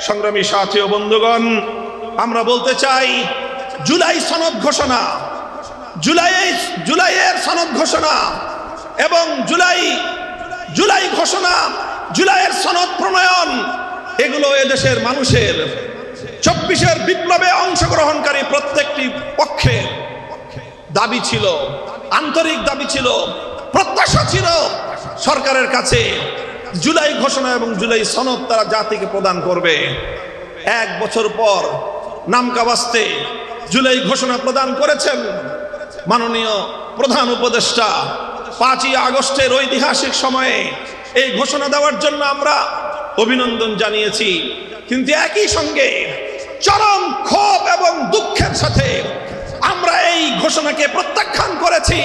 সংগ্রামী সাথী ও বন্ধুগণ, আমরা বলতে চাই জুলাই সনদ ঘোষণা, জুলাইয়ের সনদ ঘোষণা এবং জুলাই ঘোষণা, জুলাইয়ের সনদ প্রণয়ন, এগুলো এদেশের মানুষের 24-এর বিপ্লবে অংশগ্রহণকারী প্রত্যেকটি পক্ষের দাবি ছিল, আন্তরিক দাবি ছিল, প্রত্যাশা ছিল সরকারের কাছে জুলাই ঘোষণা এবং জুলাই সনদ তারা জাতিকে প্রদান করবে। 1 বছর পর নামকাবাস্তে জুলাই ঘোষণা প্রদান করেছেন মাননীয় প্রধান উপদেষ্টা। 5ই আগস্টের ঐতিহাসিক সময়ে এই ঘোষণা দেওয়ার জন্য আমরা অভিনন্দন জানিয়েছি, কিন্তু একই সঙ্গে চরম ক্ষোভ এবং দুঃখের সাথে আমরা এই ঘোষণাকে প্রত্যাখ্যান করেছি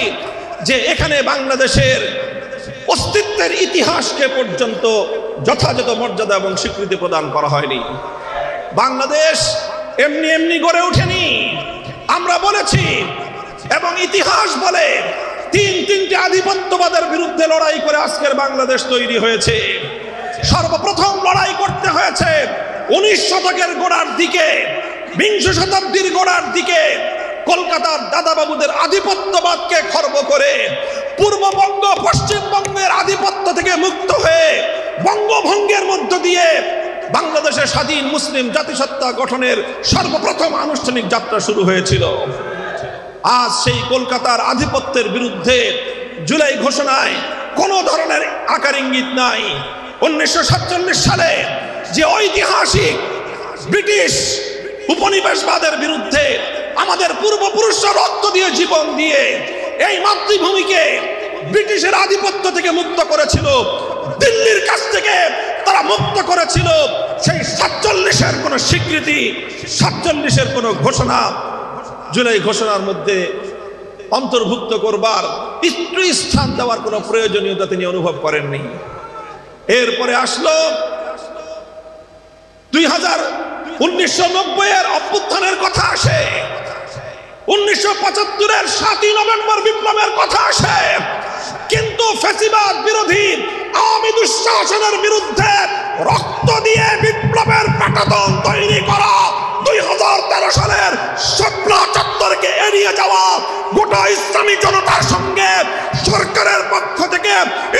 যে এখানে বাংলাদেশের অস্তিত্বের ইতিহাসকে পর্যন্ত যথাযথ মর্যাদা এবং স্বীকৃতি প্রদান করা হয়নি। বাংলাদেশ এমনি এমনি গড়ে ওঠেনি, আমরা বলেছি এবং ইতিহাস বলে তিনটে আধিপত্যবাদের বিরুদ্ধে লড়াই করে আজকের বাংলাদেশ তৈরি হয়েছে। সর্বপ্রথম লড়াই করতে হয়েছে 19 শতকের গোড়ার দিকে, 20 শতাব্দীর গোড়ার দিকে কলকাতার দাদাবাবুদের আধিপত্যবাদকে খর্ব করে পূর্ববঙ্গ পশ্চিমবঙ্গের আধিপত্য থেকে মুক্ত হয়ে বঙ্গভঙ্গের মধ্য দিয়ে বাংলাদেশের স্বাধীন মুসলিম জাতিসত্তা গঠনের সর্বপ্রথম আনুষ্ঠানিক যাত্রা শুরু হয়েছিল। আজ সেই কলকাতার আধিপত্যের বিরুদ্ধে জুলাই ঘোষণায় কোনো ধরনের আকার ইঙ্গিত নাই। 1947 সালে যে ঐতিহাসিক ব্রিটিশ উপনিবেশবাদের বিরুদ্ধে আমাদের পূর্বপুরুষরা রক্ত দিয়ে জীবন দিয়ে এই মাতৃভূমিকে ব্রিটিশের আধিপত্য থেকে মুক্ত করেছিল, দিল্লির কাছ থেকে তারা মুক্ত করেছিল, সেই 47-এর কোনো স্বীকৃতি, 47-এর কোনো ঘোষণা জুলাই ঘোষণার মধ্যে অন্তর্ভুক্ত করবার স্থান দেওয়ার কোনো প্রয়োজনীয়তা তিনি অনুভব করেননি। এরপরে আসলো 1990-এর অভ্যুত্থানের কথা আসে, 1975-এর 7ই নভেম্বর বিপ্লবের কথা আসে, কিন্তু ফ্যাসিবাদ বিরোধী আওয়ামী দুঃশাসনের বিরুদ্ধে রক্ত দিয়ে বিপ্লবের পাটাতন তৈরি করা 2013 সালের শাপলা চত্বরকে এড়িয়ে যাওয়া গোটা ইসলামী জনতার সঙ্গে সরকারের পক্ষ থেকে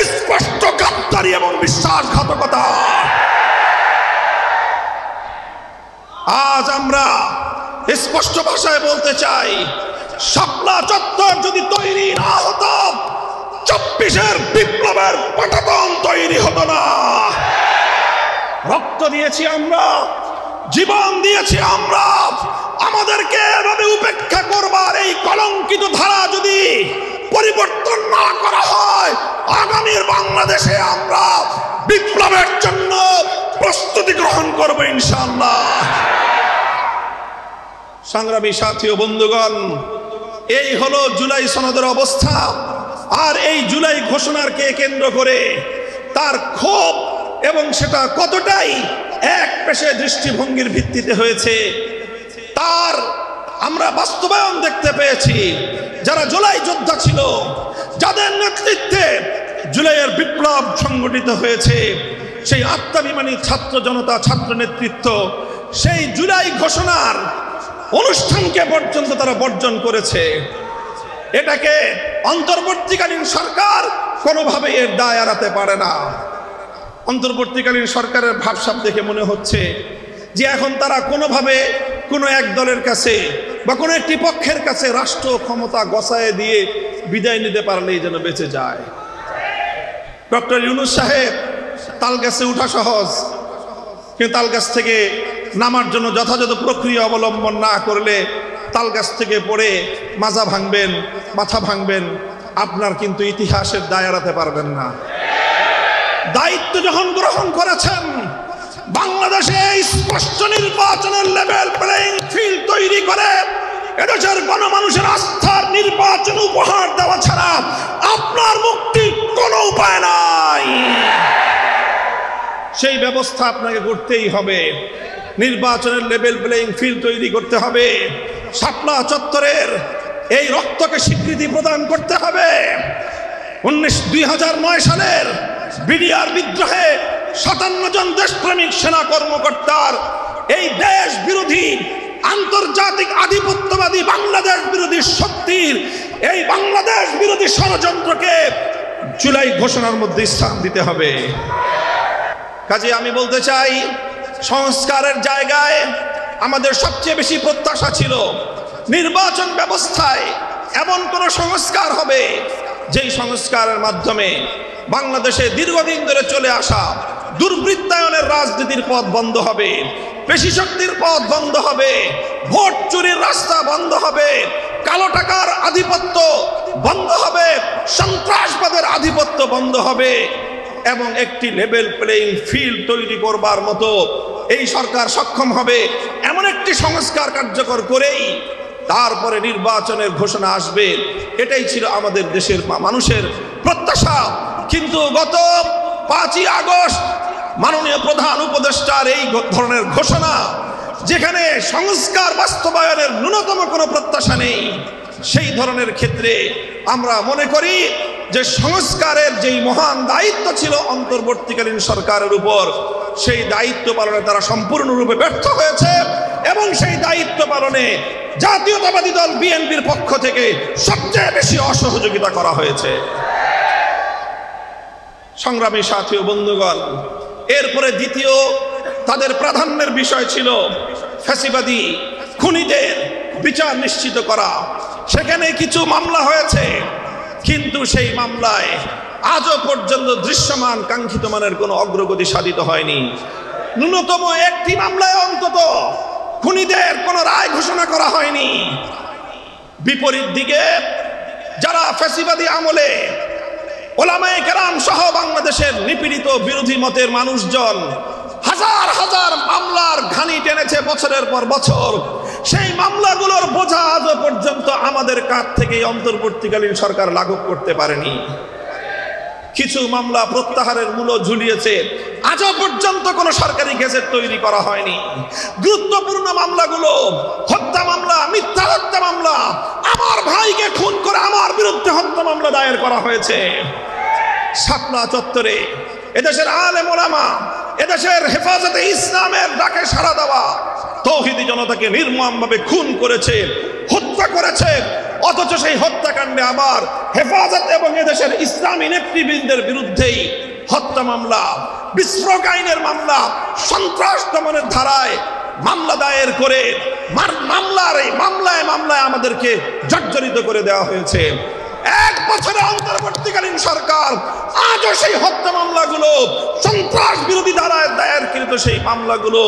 স্পষ্ট গাদ্দারি এবং বিশ্বাসঘাতকতা। আজ আমরা স্পষ্ট ভাষায় বলতে চাই, শাপলা চত্বর যদি তৈরি না হতো 24-এর বিপ্লবের পাটাতন তৈরি হতো না। রক্ত দিয়েছি আমরা, জীবন দিয়েছি আমরা, আমাদেরকে এভাবে উপেক্ষা করবার এই কলঙ্কিত ধারা যদি পরিবর্তন না করা হয়, আগামীর বাংলাদেশে আমরা বিপ্লবের জন্য প্রস্তুতি গ্রহণ করব ইনশাআল্লাহ। সংগ্রামী সাথী ও বন্ধুগণ, এই হলো জুলাই সনদের অবস্থা। আর এই জুলাই ঘোষণাকে কেন্দ্র করে তার ক্ষোভ এবং সেটা কতটাই এক পেশে দৃষ্টিভঙ্গির ভিত্তিতে হয়েছে তার আমরা বাস্তবায়ন দেখতে পেয়েছি। যারা জুলাই যোদ্ধা ছিল, যাদের নেতৃত্বে জুলাইয়ের বিপ্লব সংগঠিত হয়েছে, সেই আত্মাভিমানী ছাত্র জনতা, ছাত্র নেতৃত্ব সেই জুলাই ঘোষণার অনুষ্ঠানকে পর্যন্ত তারা বর্জন করেছে। এটাকে অন্তর্বর্তীকালীন সরকার কোনোভাবে এর দায় এড়াতে পারে না। অন্তর্বর্তীকালীন সরকারের ভাবসাব দেখে মনে হচ্ছে যে এখন তারা কোনোভাবে কোনো এক দলের কাছে বা কোনো একটি পক্ষের কাছে রাষ্ট্র ক্ষমতা গছায় দিয়ে বিদায় নিতে পারলেই যেন বেঁচে যায়। ডক্টর ইউনূস সাহেব তালগাছে উঠা সহজ, কিন্তু তালগাছ থেকে নামার জন্য যথাযথ প্রক্রিয়া অবলম্বন না করলে তালগাছ থেকে পড়ে মাজা ভাঙবেন, মাথা ভাঙবেন, আপনার কিন্তু ইতিহাসের দায় এড়াতে পারবেন না। দায়িত্ব যখন গ্রহণ করেছেন, বাংলাদেশে স্পষ্ট নির্বাচনের লেভেল প্লেইং ফিল্ড তৈরি করে এদেশের গণমানুষের আস্থার নির্বাচন উপহার দেওয়া ছাড়া আপনার মুক্তির কোনো উপায় নাই। সেই ব্যবস্থা আপনাকে করতেই হবে। নির্বাচনের লেভেল প্লেইং ফিল্ড তৈরি করতে হবে, শাপলা চত্বরের এই রক্তকে স্বীকৃতি প্রদান করতে হবে। 2009 সালের বিডিআর বিদ্রোহে 57 জন দেশপ্রেমিক সেনা কর্মকর্তার এই দেশ বিরোধী আন্তর্জাতিক আধিপত্যবাদী বাংলাদেশ বিরোধী শক্তির এই বাংলাদেশ বিরোধী ষড়যন্ত্রকে জুলাই ঘোষণার মধ্যে স্থান দিতে হবে। কাজে আমি বলতে চাই, সংস্কারের জায়গায় আমাদের সবচেয়ে বেশি প্রত্যাশা ছিল নির্বাচন ব্যবস্থায় এমন কোন সংস্কার হবে যেই সংস্কারের মাধ্যমে বাংলাদেশে দীর্ঘদিন ধরে চলে আসা দুর্বৃত্তায়নের রাজনীতির পথ বন্ধ হবে, পেশি শক্তির পথ বন্ধ হবে, ভোট চুরির রাস্তা বন্ধ হবে, কালো টাকার আধিপত্য বন্ধ হবে, সন্ত্রাসবাদের আধিপত্য বন্ধ হবে এবং একটি লেভেল প্লেইং ফিল্ড তৈরি করবার মতো এই সরকার সক্ষম হবে। এমন একটি সংস্কার কার্যকর করেই তারপরে নির্বাচনের ঘোষণা আসবে, এটাই ছিল আমাদের দেশের মানুষের প্রত্যাশা। কিন্তু গত 5ই আগস্ট মাননীয় প্রধান উপদেষ্টার এই ধরনের ঘোষণা, যেখানে সংস্কার বাস্তবায়নের ন্যূনতম কোনো প্রত্যাশা নেই, সেই ধরনের ক্ষেত্রে আমরা মনে করি যে সংস্কারের যেই মহান দায়িত্ব ছিল অন্তর্বর্তীকালীন সরকারের উপর, সেই দায়িত্ব পালনে তারা সম্পূর্ণরূপে ব্যর্থ হয়েছে এবং সেই দায়িত্ব পালনে জাতীয়তাবাদী দল বিএনপির পক্ষ থেকে সবচেয়ে বেশি অসহযোগিতা করা হয়েছে। সংগ্রামী সাথী ও বন্ধুগণ, এরপরে দ্বিতীয় তাদের প্রাধান্যের বিষয় ছিল ফ্যাসিবাদী খুনিদের বিচার নিশ্চিত করা। সেখানে কিছু মামলা হয়েছে, কিন্তু সেই মামলায় আজও পর্যন্ত দৃশ্যমান কাঙ্ক্ষিত মানের কোনো অগ্রগতি সাধিত হয়নি। ন্যূনতম একটি মামলায় অন্তত খুনিদের কোনো রায় ঘোষণা করা হয়নি। বিপরীত দিকে যারা ফ্যাসিবাদী আমলে ওলামায়ে কেরাম সহ বাংলাদেশের নিপীড়িত বিরোধী মতের মানুষজন হাজার হাজার মামলার ঘানি টেনেছে বছরের পর বছর, সেই মামলাগুলোর বোঝা আজও পর্যন্ত আমাদের কাঁধ থেকে অন্তর্বর্তীকালীন সরকার লাঘব করতে পারেনি। কিছু মামলা প্রত্যাহারের মূল্য ঝুলিয়েছে, আজও পর্যন্ত কোনো সরকারি গেজেট তৈরি করা হয়নি। গুরুত্বপূর্ণ মামলাগুলো, হত্যা মামলা, মিথ্যা হত্যা মামলা, আমার ভাইকে খুন করে আমার বিরুদ্ধে হত্যা মামলা দায়ের করা হয়েছে। শাপলা চত্বরে এদেশের আলেম ওলামা, এদেশের হেফাজতে ইসলামের ডাকে সাড়া দেওয়া তৌহিদি জনতাকে নির্মমভাবে খুন করেছে, হত্যা করেছে। অথচ সেই হত্যাকাণ্ডে আবার হেফাজত এবং এদেশের ইসলামী নেতৃবৃন্দের বিরুদ্ধেই হত্যা মামলা, বিস্ফোরক আইনের মামলা, সন্ত্রাস দমনের ধারায় মামলা দায়ের করে মামলায় আমাদেরকে জর্জরিত করে দেওয়া হয়েছে। 1 বছরে অন্তর্বর্তীকালীন সরকার আজও সেই হত্যা মামলাগুলো, সন্ত্রাস বিরোধী ধারায় দায়েরকৃত সেই মামলাগুলো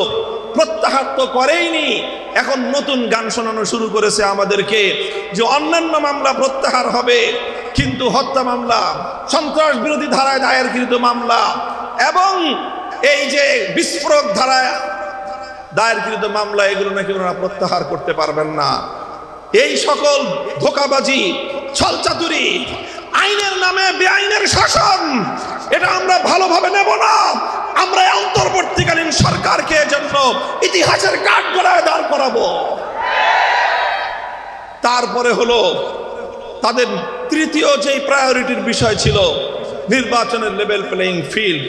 প্রত্যাহার তো করেইনি, এখন নতুন গান শোনানো শুরু করেছে আমাদেরকে যে অন্যান্য মামলা প্রত্যাহার হবে, কিন্তু হত্যা মামলা, সন্ত্রাস বিরোধী ধারায় দায়েরকৃত মামলা এবং এই যে বিস্ফোরক ধারায় দায়েরকৃত মামলা, এগুলো নাকি ওনারা প্রত্যাহার করতে পারবেন না। এই সকল ধোঁকাবাজি, ছলচাতুরি, আইনের নামে বেআইনের শাসন, এটা আমরা ভালোভাবে নেব না। আমরা অন্তর্বর্তীকালীন সরকারকে জন্য ইতিহাসের কাঠগড়ায় দাঁড় করাবো। তারপরে হলো তাদের তৃতীয় যেই প্রায়োরিটির বিষয় ছিল নির্বাচনের লেভেল প্লেইং ফিল্ড।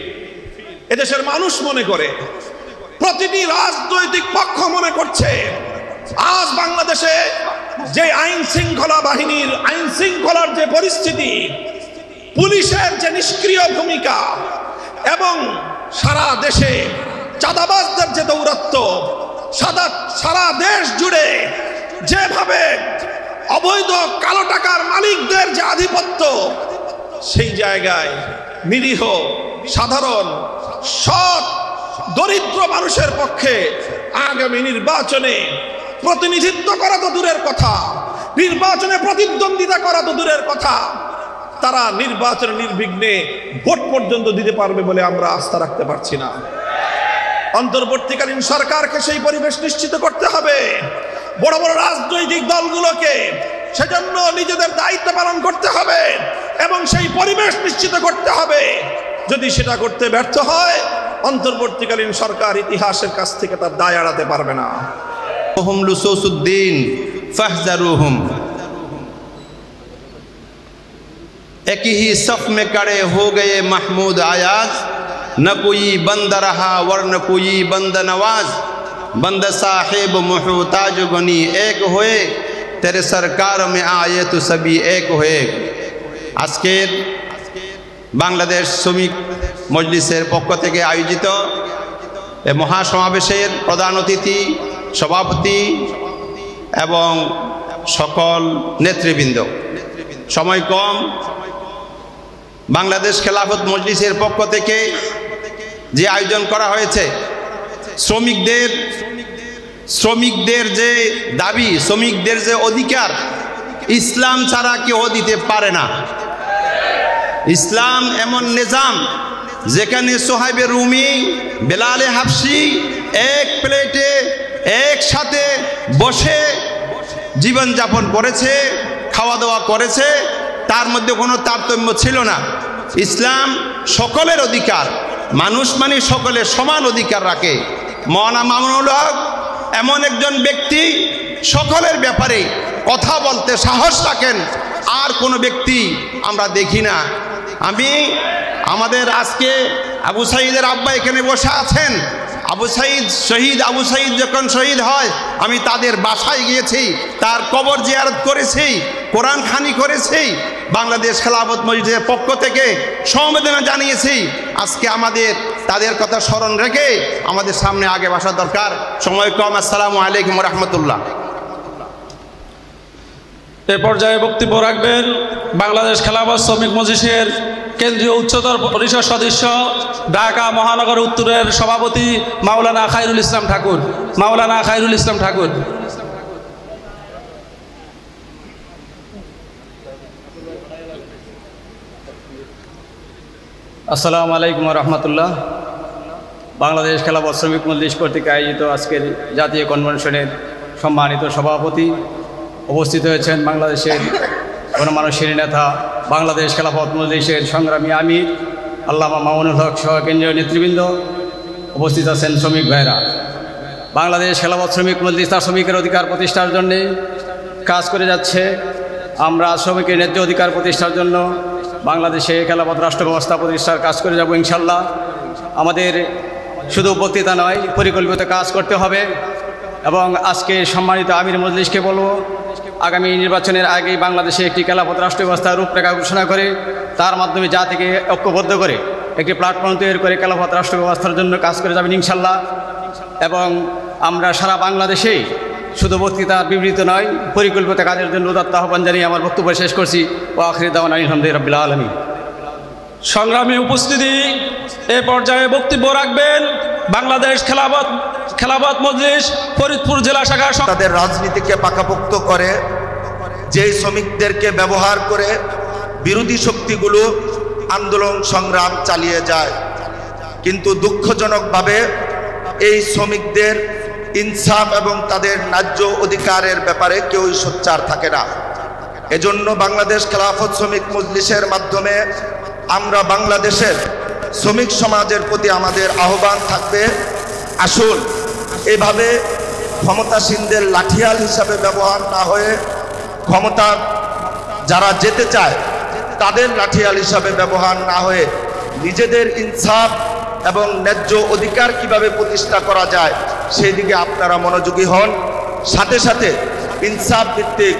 এদেশের মানুষ মনে করে, প্রতিটি রাজনৈতিক পক্ষ মনে করছে, আজ বাংলাদেশে যে আইন শৃঙ্খলা বাহিনীর আইন শৃঙ্খলার যে পরিস্থিতি, পুলিশের যে নিষ্ক্রিয় ভূমিকা এবং সারা দেশে চাঁদাবাজদের যে দৌরাত্ম্য, সারা দেশ জুড়ে যেভাবে অবৈধ কালো টাকার মালিকদের যে আধিপত্য, সেই জায়গায় নিরীহ সাধারণ সৎ দরিদ্র মানুষের পক্ষে আগামী নির্বাচনে প্রতিনিধিত্ব করা তো দূরের কথা, নির্বাচনে প্রতিদ্বন্দ্বিতা করা তো দূরের কথা, তারা নির্বাচনে নির্বিঘ্নে ভোট পর্যন্ত দিতে পারবে বলে আমরা আস্থা রাখতে পারছি না। অন্তর্বর্তীকালীন সরকারকে সেই পরিবেশ নিশ্চিত করতে হবে। বড় বড় রাজনৈতিক দলগুলোকে সেজন্য নিজেদের দায়িত্ব পালন করতে হবে এবং সেই পরিবেশ নিশ্চিত করতে হবে। যদি সেটা করতে ব্যর্থ হয়, অন্তর্বর্তীকালীন সরকার ইতিহাসের কাছ থেকে তার দায় এড়াতে পারবে না। হুম লুসুসুদ্দিন ফাহজারুহুম, एक ही सफ में खड़े हो गए महमूद आयाज, न कोई बंद रहा वरन कोई बंद नवाज, बंद साहिब मुहताज गनी एक हुए, तेरे सरकार में आए तो सभी एक हुए। আজকের বাংলাদেশ শ্রমিক মজলিসের পক্ষ থেকে আয়োজিত এই মহাসমাবেশের প্রধান অতিথি, সভাপতি এবং সকল নেতৃবৃন্দ, সময় কম, বাংলাদেশ খেলাফত মজলিসের পক্ষ থেকে যে আয়োজন করা হয়েছে, শ্রমিকদের যে দাবি, শ্রমিকদের যে অধিকার, ইসলাম ছাড়া কেউ দিতে পারে না। ইসলাম এমন নিজাম যেখানে সোহাইবে রুমি, বেলালে হাফসি এক প্লেটে একসাথে বসে জীবনযাপন করেছে, খাওয়া দাওয়া করেছে, তার মধ্যে কোনো তারতম্য ছিল না। ইসলাম সকলের অধিকার, মানুষ মানে সকলের সমান অধিকার রাখে। মওলানা মামুনুল হক এমন একজন ব্যক্তি, সকলের ব্যাপারে কথা বলতে সাহস রাখেন, আর কোনো ব্যক্তি আমরা দেখি না। আমাদের আজকে আবু সাঈদের আব্বা এখানে বসে আছেন, আবু সাঈদ যখন শহীদ হয় আমি তাদের বাসায় গিয়েছি, তার কবর জিয়ারত করেছি, কোরআন খানি করেছি, বাংলাদেশ খেলাফত মজলিসের পক্ষ থেকে সমবেদনা জানিয়েছি। আজকে আমাদের তাদের কথা স্মরণ রেখে আমাদের সামনে আগে বসা দরকার। সময় কম। আসসালামু আলাইকুম রহমতুল্লাহ। এ পর্যায়ে বক্তব্য রাখবেন বাংলাদেশ খেলাফত শ্রমিক মজলিসের কেন্দ্রীয় উচ্চতর পরিষদ সদস্য, ঢাকা মহানগর উত্তরের সভাপতি মাওলানা খায়রুল ইসলাম ঠাকুর। মাওলানা খায়রুল ইসলাম ঠাকুর। আসসালামু আলাইকুম রহমতুল্লাহ। বাংলাদেশ খেলাফত শ্রমিক মজলিস কর্তৃক আয়োজিত আজকের জাতীয় কনভেনশনের সম্মানিত সভাপতি, উপস্থিত হয়েছেন বাংলাদেশের গণমানুষের নেতা, বাংলাদেশ খেলাফত মজলিসের সংগ্রামী আমির আল্লামা মামুনুল হক সহ কেন্দ্রীয় নেতৃবৃন্দ, উপস্থিত আছেন শ্রমিক ভাইরা। বাংলাদেশ খেলাফত শ্রমিক মজলিস তার শ্রমিকের অধিকার প্রতিষ্ঠার জন্যে কাজ করে যাচ্ছে। আমরা শ্রমিকের ন্যায্য অধিকার প্রতিষ্ঠার জন্য বাংলাদেশে খেলাফত রাষ্ট্র ব্যবস্থা প্রতিষ্ঠার কাজ করে যাব ইনশাল্লাহ। আমাদের শুধু বক্তৃতা নয়, পরিকল্পিত কাজ করতে হবে। এবং আজকে সম্মানিত আমির মজলিসকে বলবো, আগামী নির্বাচনের আগেই বাংলাদেশে একটি খেলাফত রাষ্ট্র ব্যবস্থার রূপরেখা ঘোষণা করে তার মাধ্যমে জাতিকে ঐক্যবদ্ধ করে একটি প্ল্যাটফর্ম তৈরি করে খেলাফত রাষ্ট্র ব্যবস্থার জন্য কাজ করে যাবেন ইনশাল্লাহ। এবং আমরা সারা বাংলাদেশেই শুধু বক্তৃতা বিবৃত নয়, পরিকল্পিত কাজের জন্য উদাত্ত আহ্বান জানিয়ে আমার বক্তব্য শেষ করছি। ওয়া আখিরু দাওয়ানা আলহামদুলিল্লাহি রাব্বিল আলামিন। সংগ্রামী উপস্থিতি, এ পর্যায়ে বক্তব্য রাখবেন বাংলাদেশ খেলাফত মজলিস ফরিদপুর জেলা শাখার তাদের রাজনীতিকে পাকাপোক্ত করে, যেই শ্রমিকদেরকে ব্যবহার করে বিরোধী শক্তিগুলো আন্দোলন সংগ্রাম চালিয়ে যায়। কিন্তু দুঃখজনকভাবে এই শ্রমিকদের ইনসাফ এবং তাদের ন্যায্য অধিকারের ব্যাপারে কেউই সোচ্চার থাকে না। এজন্য বাংলাদেশ খেলাফত শ্রমিক মজলিসের মাধ্যমে আমরা বাংলাদেশের শ্রমিক সমাজের প্রতি আমাদের আহ্বান থাকবে, আসুন এভাবে ক্ষমতাসীনদের লাঠিয়াল হিসাবে ব্যবহার না হয়ে ক্ষমতা যারা যেতে চায় তাদের লাঠিয়াল হিসাবে ব্যবহার না হয়ে নিজেদের ইনসাফ এবং ন্যায্য অধিকার কিভাবে প্রতিষ্ঠা করা যায় সেই দিকে আপনারা মনোযোগী হন। সাথে সাথে ইনসাফ ভিত্তিক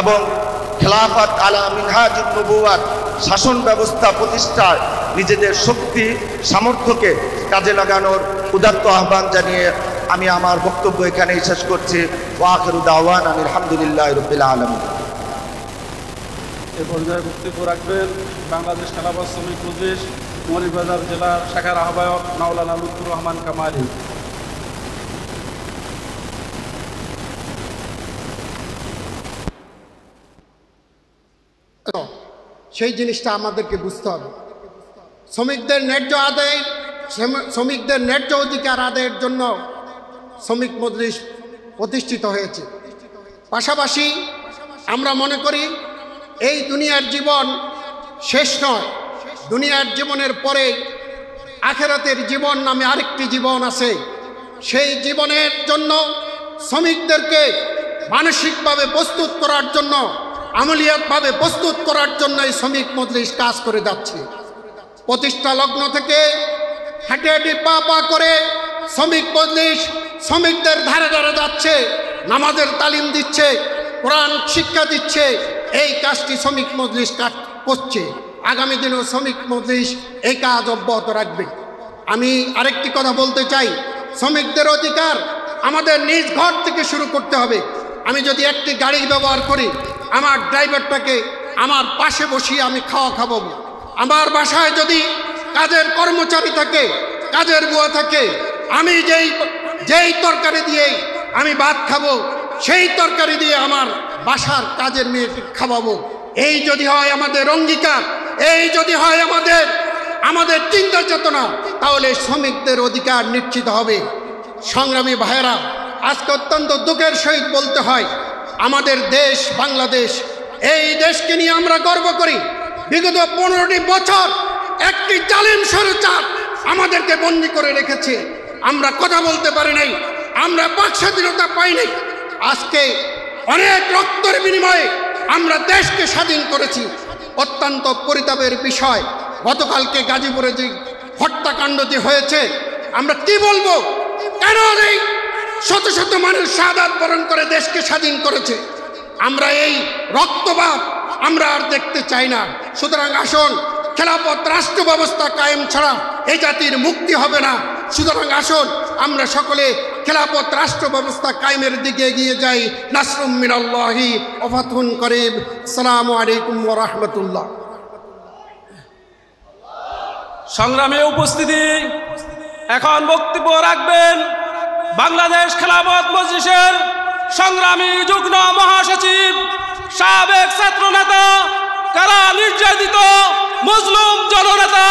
এবং খেলাফত আলা মিনহাজুন নবুওয়াত শাসন ব্যবস্থা প্রতিষ্ঠায় নিজেদের শক্তি সামর্থ্যকে কাজে লাগানোর উদাত্ত আহ্বান জানিয়ে আমি আমার বক্তব্য এখানেই শেষ করছি। ওয়া আখিরু দাওয়ানা আলহামদুলিল্লাহি রাব্বিল আলামিন। এ পর্যায়ে বক্তব্য রাখবেন বাংলাদেশ খেলাফত শ্রমিক মজলিস মৌলভীবাজার জেলা শাখার আহ্বায়ক মাওলানা লুৎফুর রহমান কামালি। সেই জিনিসটা আমাদেরকে বুঝতে হবে। শ্রমিকদের ন্যায্য আদায়, শ্রমিকদের ন্যায্য অধিকার আদায়ের জন্য শ্রমিক মজলিস প্রতিষ্ঠিত হয়েছে। পাশাপাশি আমরা মনে করি এই দুনিয়ার জীবন শেষ নয়, দুনিয়ার জীবনের পরে আখিরাতের জীবন নামে আরেকটি জীবন আছে। সেই জীবনের জন্য শ্রমিকদেরকে মানসিকভাবে প্রস্তুত করার জন্য, আমলিয়াতভাবে প্রস্তুত করার জন্য এই শ্রমিক মজলিস কাজ করে যাচ্ছে। প্রতিষ্ঠা লগ্ন থেকে হাঁটি হাঁটি পা পা করে শ্রমিক মজলিস শ্রমিকদের ধারে ধারে যাচ্ছে, নামাজের তালিম দিচ্ছে, কোরআন শিক্ষা দিচ্ছে। এই কাজটি শ্রমিক মজলিস করছে। আগামী দিনেও শ্রমিক মজলিস এই কাজ অব্যাহত রাখবে। আমি আরেকটি কথা বলতে চাই, শ্রমিকদের অধিকার আমাদের নিজ ঘর থেকে শুরু করতে হবে। আমি যদি একটি গাড়ি ব্যবহার করি, আমার ড্রাইভারটাকে আমার পাশে বসিয়ে আমি খাওয়া খাওয়াবো। আমার বাসায় যদি কাজের কর্মচারী থাকে, কাজের বুয়া থাকে, আমি যেই তরকারি দিয়ে আমি ভাত খাবো, সেই তরকারি দিয়ে আমার বাসার কাজের মেয়েকে খাওয়াবো। এই যদি হয় আমাদের অঙ্গীকার, এই যদি হয় আমাদের চিন্তা চেতনা, তাহলে শ্রমিকদের অধিকার নিশ্চিত হবে। সংগ্রামী ভাইয়েরা, আজকে অত্যন্ত দুঃখের সহিত বলতে হয়, আমাদের দেশ বাংলাদেশ, এই দেশকে নিয়ে আমরা গর্ব করি। বিগত 15টি বছর একটি জালিম স্বৈরাচার আমাদেরকে বন্দী করে রেখেছে। আমরা কথা বলতে পারি নাই, আমরা বাক স্বাধীনতা পাই নাই। আজকে অনেক রক্তের বিনিময়ে আমরা দেশকে স্বাধীন করেছি। অত্যন্ত পরিতাপের বিষয়, গতকালকে গাজীপুরে যে হত্যাকাণ্ডটি হয়েছে, আমরা কি বলবো? কেন এই শত শত মানুষ শাহাদাত বরণ করে দেশকে স্বাধীন করেছে? আমরা এই রক্তপাত আমরা আর দেখতে চাই না। সুতরাং আসুন, খেলাফত রাষ্ট্র ব্যবস্থা কায়েম ছাড়া এই জাতির মুক্তি হবে না। সুতরাং আসুন, আমরা সকলে খেলাফত রাষ্ট্র ব্যবস্থা কায়েমের দিকে এগিয়ে যাই। নাসরুম মিনাল্লাহি ওয়া ফাতহুন করিব। আসসালামু আলাইকুম ওয়া রাহমাতুল্লাহ। সংগ্রামে উপস্থিতি, এখন বক্তব্য রাখবেন বাংলাদেশ খেলাফত মজলিসের সংগ্রামী যুগ্ম মহাসচিব, সাবেক ছাত্রনেতা, কারা নির্যাতিত মজলুম জননেতা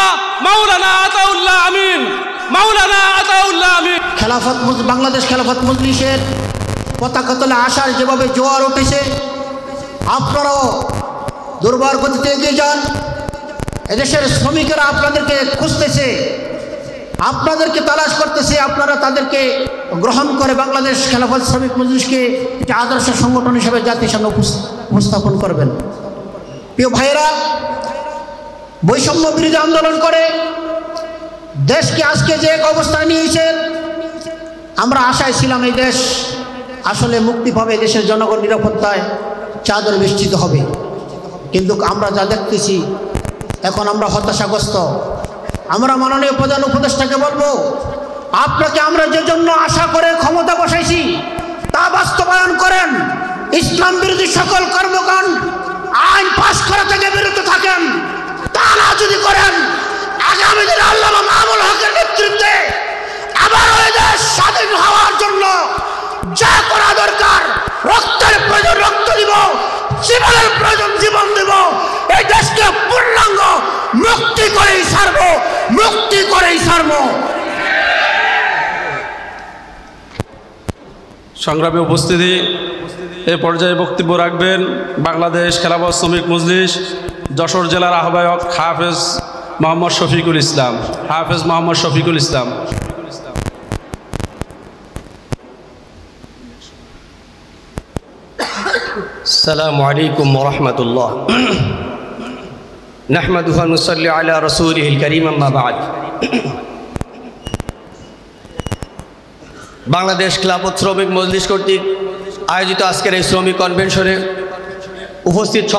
মাওলানা আতাউল্লাহ আমিন। মাওলানা আতাউল্লাহ আমিন। বাংলাদেশ খেলাফত মজলিসের পতাকা তলে আসার যেভাবে জোয়ার উঠেছে, আপনারাও দুর্বার গতিতে এগিয়ে যান। এদেশের শ্রমিকেরা আপনাদেরকে খুঁজতেছে, আপনাদেরকে তালাশ করতেছে। আপনারা তাদেরকে গ্রহণ করে বাংলাদেশ খেলাফত শ্রমিক মজলিসকে একটি আদর্শ সংগঠন হিসেবে জাতির সামনে উপস্থাপন করবেন। প্রিয় ভাইয়েরা, বৈষম্য বিরোধী আন্দোলন করে দেশকে আজকে যে এক অবস্থায় নিয়েছেন, আমরা আশায় ছিলাম এই দেশ আসলে মুক্তি পাবে, দেশের জনগণ নিরাপত্তায় চাদর বেষ্টিত হবে। কিন্তু আমরা যা দেখতেছি এখন আমরা হতাশাগ্রস্ত। আমরা মাননীয় প্রধান উপদেষ্টাকে বলবো, আপনাকে আমরা যে জন্য আশা করে ক্ষমতা বসাইছি তা বাস্তবায়ন করেন। ইসলাম বিরোধী সকল কর্মকাণ্ড আইন পাশ করা থেকে বিরত থাকেন। তা না যদি করেন, আগামী দিনে আল্লামা মামুনুল হকের নেতৃত্বে আবার ওই দেশ স্বাধীন হওয়ার জন্য যা করা দরকার, রক্তের প্রয়োজন রক্ত দিব, জীবনের প্রয়োজন জীবন দিব। এই দেশকে পূর্ণাঙ্গ মুক্তি করেই ছাড়ব, মুক্তি করেই ছাড়ব। সংগ্রামী উপস্থিতি, এ পর্যায়ে বক্তব্য রাখবেন বাংলাদেশ খেলাফত শ্রমিক মজলিস যশোর জেলার আহ্বায়ক হাফেজ মোহাম্মদ শফিকুল ইসলাম। হাফেজ মোহাম্মদ শফিকুল ইসলাম। আসসালামু আলাইকুম ওয়া রাহমাতুল্লাহ। নাহমাদুহু ওয়া নুসাল্লি আলা রাসূলিহিল কারীম, আম্মা বা'দ। বাংলাদেশ খেলাফত শ্রমিক মজলিস কর্তৃক আয়োজিত আজকের এই শ্রমিক কনভেনশনে উপস্থিত